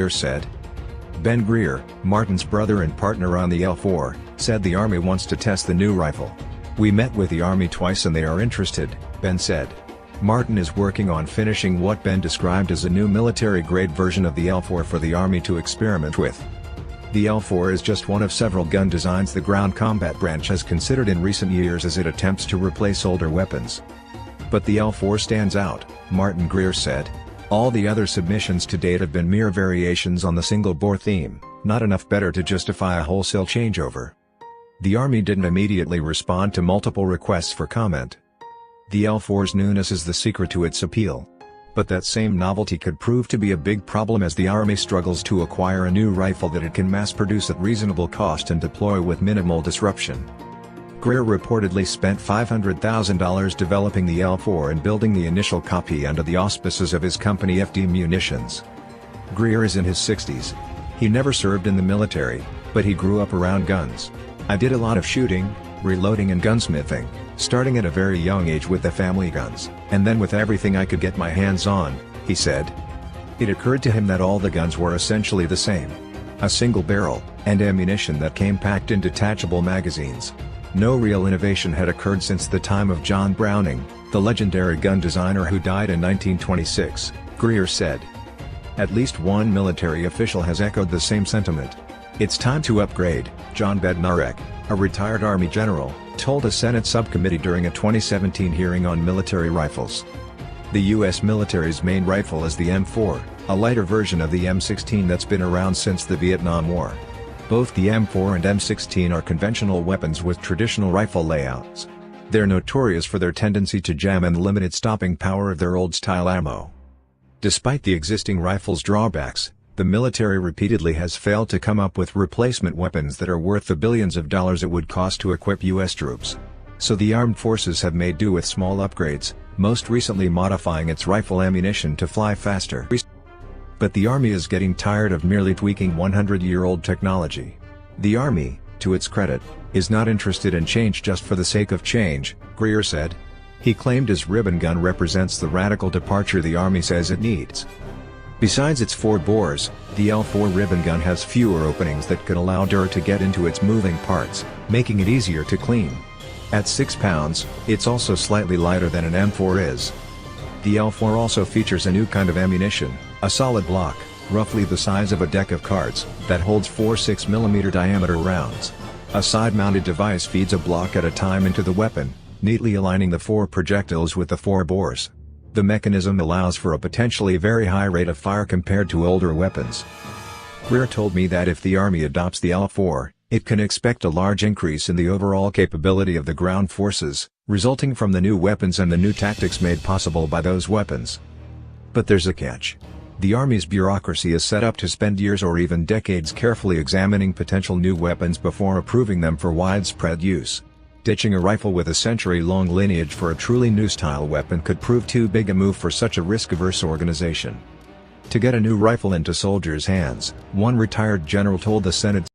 Greer said. Ben Greer, Martin's brother and partner on the L4, said the Army wants to test the new rifle. "We met with the Army twice and they are interested," Ben said. Martin is working on finishing what Ben described as a new military-grade version of the L4 for the Army to experiment with. The L4 is just one of several gun designs the ground combat branch has considered in recent years as it attempts to replace older weapons. But the L4 stands out, Martin Greer said. "All the other submissions to date have been mere variations on the single-bore theme, not enough better to justify a wholesale changeover." The Army didn't immediately respond to multiple requests for comment. The L4's newness is the secret to its appeal. But that same novelty could prove to be a big problem as the Army struggles to acquire a new rifle that it can mass-produce at reasonable cost and deploy with minimal disruption. Greer reportedly spent $500,000 developing the L4 and building the initial copy under the auspices of his company FD Munitions. Greer is in his 60s. He never served in the military, but he grew up around guns. "I did a lot of shooting, reloading and gunsmithing, starting at a very young age with the family guns, and then with everything I could get my hands on," he said. It occurred to him that all the guns were essentially the same. A single barrel, and ammunition that came packed in detachable magazines. No real innovation had occurred since the time of John Browning, the legendary gun designer who died in 1926, Greer said. At least one military official has echoed the same sentiment. "It's time to upgrade," John Bednarek, a retired Army general, told a Senate subcommittee during a 2017 hearing on military rifles. The U.S. military's main rifle is the M4, a lighter version of the M16 that's been around since the Vietnam War. Both the M4 and M16 are conventional weapons with traditional rifle layouts. They're notorious for their tendency to jam and limited stopping power of their old-style ammo. Despite the existing rifle's drawbacks, the military repeatedly has failed to come up with replacement weapons that are worth the billions of dollars it would cost to equip U.S. troops. So the armed forces have made do with small upgrades, most recently modifying its rifle ammunition to fly faster. But the Army is getting tired of merely tweaking 100-year-old technology. The Army, to its credit, is not interested in change just for the sake of change, Greer said. He claimed his ribbon gun represents the radical departure the Army says it needs. Besides its 4 bores, the L4 ribbon gun has fewer openings that could allow dirt to get into its moving parts, making it easier to clean. At 6 pounds, it's also slightly lighter than an M4 is. The L4 also features a new kind of ammunition, a solid block, roughly the size of a deck of cards, that holds 4 6mm diameter rounds. A side-mounted device feeds a block at a time into the weapon, neatly aligning the 4 projectiles with the 4 bores. The mechanism allows for a potentially very high rate of fire compared to older weapons. Greer told me that if the Army adopts the L4, it can expect a large increase in the overall capability of the ground forces, resulting from the new weapons and the new tactics made possible by those weapons. But there's a catch. The Army's bureaucracy is set up to spend years or even decades carefully examining potential new weapons before approving them for widespread use. Ditching a rifle with a century-long lineage for a truly new-style weapon could prove too big a move for such a risk-averse organization. To get a new rifle into soldiers' hands, one retired general told the Senate